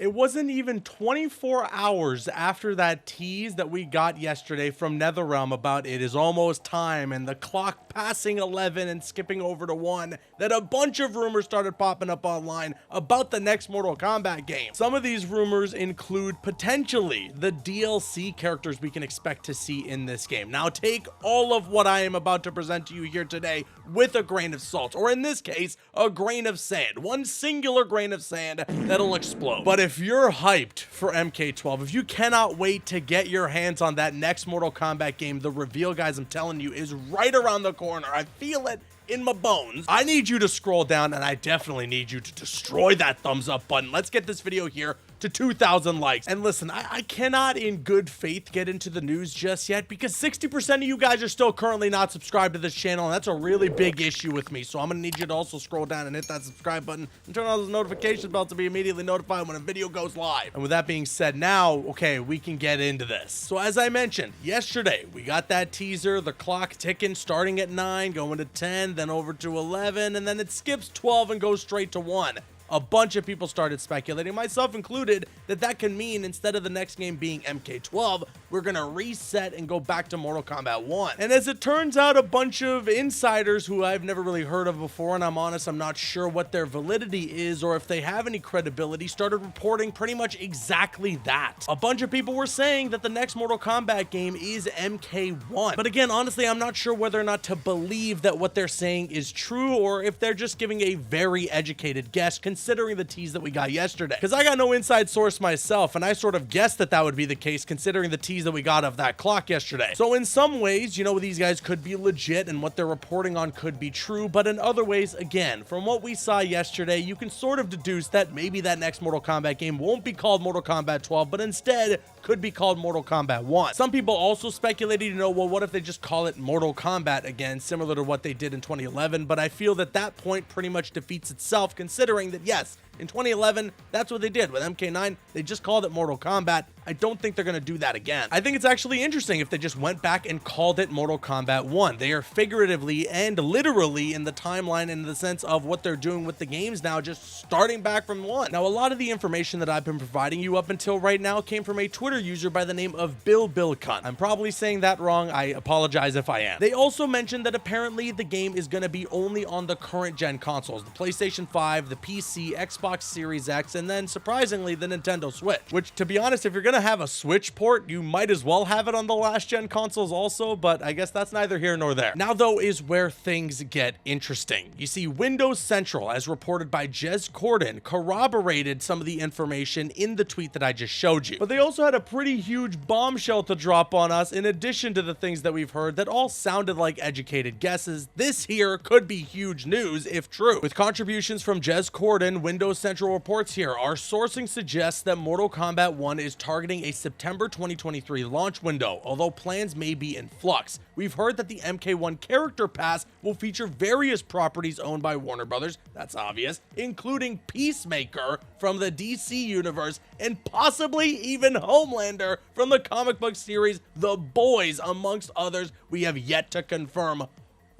It wasn't even 24 hours after that tease that we got yesterday from NetherRealm about it is almost time and the clock passing 11 and skipping over to 1 that a bunch of rumors started popping up online about the next Mortal Kombat game. Some of these rumors include potentially the DLC characters we can expect to see in this game. Now take all of what I am about to present to you here today with a grain of salt, or in this case, a grain of sand. One singular grain of sand that'll explode. But if you're hyped for MK12, if you cannot wait to get your hands on that next Mortal Kombat game, the reveal, guys, I'm telling you, is right around the corner. I feel it in my bones. I need you to scroll down, and I definitely need you to destroy that thumbs up button. Let's get this video here to 2,000 likes. And listen, I cannot in good faith get into the news just yet because 60% of you guys are still currently not subscribed to this channel, and that's a really big issue with me. So I'm gonna need you to also scroll down and hit that subscribe button and turn on those notification bells to be immediately notified when a video goes live. And with that being said, now, okay, we can get into this. So as I mentioned, yesterday, we got that teaser, the clock ticking, starting at 9, going to 10, then over to 11, and then it skips 12 and goes straight to 1. A bunch of people started speculating, myself included, that that can mean instead of the next game being MK12, we're gonna reset and go back to Mortal Kombat 1. And as it turns out, a bunch of insiders who I've never really heard of before, and I'm honest, I'm not sure what their validity is or if they have any credibility, started reporting pretty much exactly that. A bunch of people were saying that the next Mortal Kombat game is MK1. But again, honestly, I'm not sure whether or not to believe that what they're saying is true or if they're just giving a very educated guess considering the tease that we got yesterday. Because I got no inside source myself, and I sort of guessed that that would be the case considering the tease that we got of that clock yesterday. So in some ways, you know, these guys could be legit and what they're reporting on could be true, but in other ways, again, from what we saw yesterday, you can sort of deduce that maybe that next Mortal Kombat game won't be called Mortal Kombat 12, but instead could be called Mortal Kombat 1. Some people also speculated, you know, well, what if they just call it Mortal Kombat again, similar to what they did in 2011, but I feel that that point pretty much defeats itself considering that, yes, in 2011, that's what they did with MK9. They just called it Mortal Kombat. I don't think they're going to do that again. I think it's actually interesting if they just went back and called it Mortal Kombat 1. They are figuratively and literally in the timeline in the sense of what they're doing with the games now, just starting back from 1. Now, a lot of the information that I've been providing you up until right now came from a Twitter user by the name of Bill Cunt. I'm probably saying that wrong. I apologize if I am. They also mentioned that apparently the game is going to be only on the current gen consoles, the PlayStation 5, the PC, Xbox Series X, and then surprisingly the Nintendo Switch, which, to be honest, if you're gonna have a Switch port, you might as well have it on the last gen consoles also, but I guess that's neither here nor there. Now though is where things get interesting. You see, Windows Central, as reported by Jez Corden, corroborated some of the information in the tweet that I just showed you, but they also had a pretty huge bombshell to drop on us in addition to the things that we've heard that all sounded like educated guesses. This here could be huge news if true. With contributions from Jez Corden, Windows Central reports here, our sourcing suggests that Mortal Kombat 1 is targeting a September 2023 launch window, although plans may be in flux. We've heard that the MK1 character pass will feature various properties owned by Warner Brothers, that's obvious, including Peacemaker from the DC universe and possibly even Homelander from the comic book series The Boys, amongst others we have yet to confirm.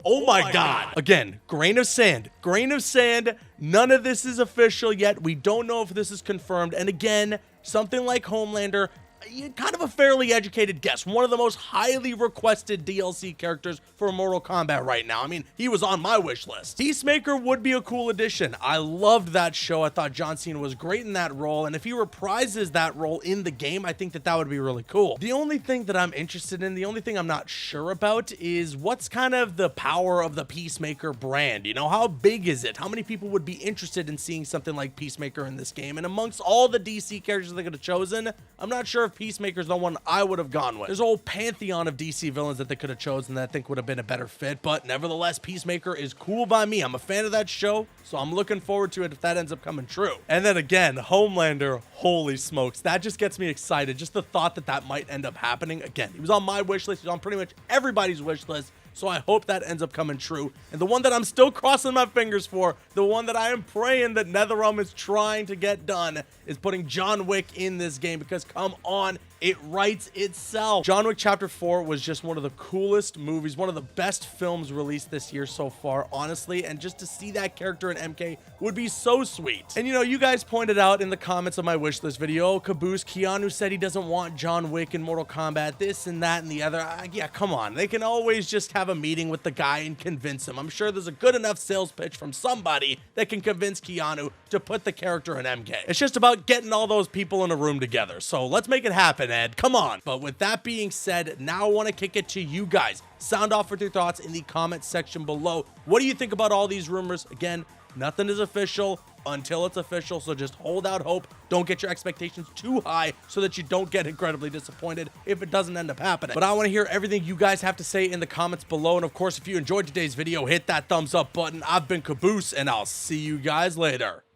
Oh my God. Again, grain of sand. Grain of sand. None of this is official yet. We don't know if this is confirmed. And again, something like Homelander, kind of a fairly educated guess. One of the most highly requested DLC characters for Mortal Kombat right now. I mean, he was on my wish list. Peacemaker would be a cool addition. I loved that show. I thought John Cena was great in that role. And if he reprises that role in the game, I think that that would be really cool. The only thing that I'm interested in, the only thing I'm not sure about is what's kind of the power of the Peacemaker brand. You know, how big is it? How many people would be interested in seeing something like Peacemaker in this game? And amongst all the DC characters they could have chosen, I'm not sure if Peacemaker's the one I would have gone with. There's a whole pantheon of DC villains that they could have chosen that I think would have been a better fit, but nevertheless, Peacemaker is cool by me. I'm a fan of that show, so I'm looking forward to it if that ends up coming true. And then again, Homelander, holy smokes, that just gets me excited. Just the thought that that might end up happening. Again, he was on my wish list. He was on pretty much everybody's wish list. So I hope that ends up coming true. And the one that I'm still crossing my fingers for, the one that I am praying that NetherRealm is trying to get done, is putting John Wick in this game, because come on, it writes itself. John Wick Chapter 4 was just one of the coolest movies, one of the best films released this year so far, honestly, and just to see that character in MK would be so sweet. And you know, you guys pointed out in the comments of my wishlist video, oh, Caboose, Keanu said he doesn't want John Wick in Mortal Kombat, this and that and the other. Yeah, come on. They can always just have a meeting with the guy and convince him. I'm sure there's a good enough sales pitch from somebody that can convince Keanu to put the character in MK. It's just about getting all those people in a room together. So let's make it happen, Ed. Come on. But with that being said, now I want to kick it to you guys. Sound off with your thoughts in the comment section below. What do you think about all these rumors? Again, nothing is official until it's official, so just hold out hope. Don't get your expectations too high so that you don't get incredibly disappointed if it doesn't end up happening. But I want to hear everything you guys have to say in the comments below. And of course, if you enjoyed today's video, hit that thumbs up button. I've been Caboose, and I'll see you guys later.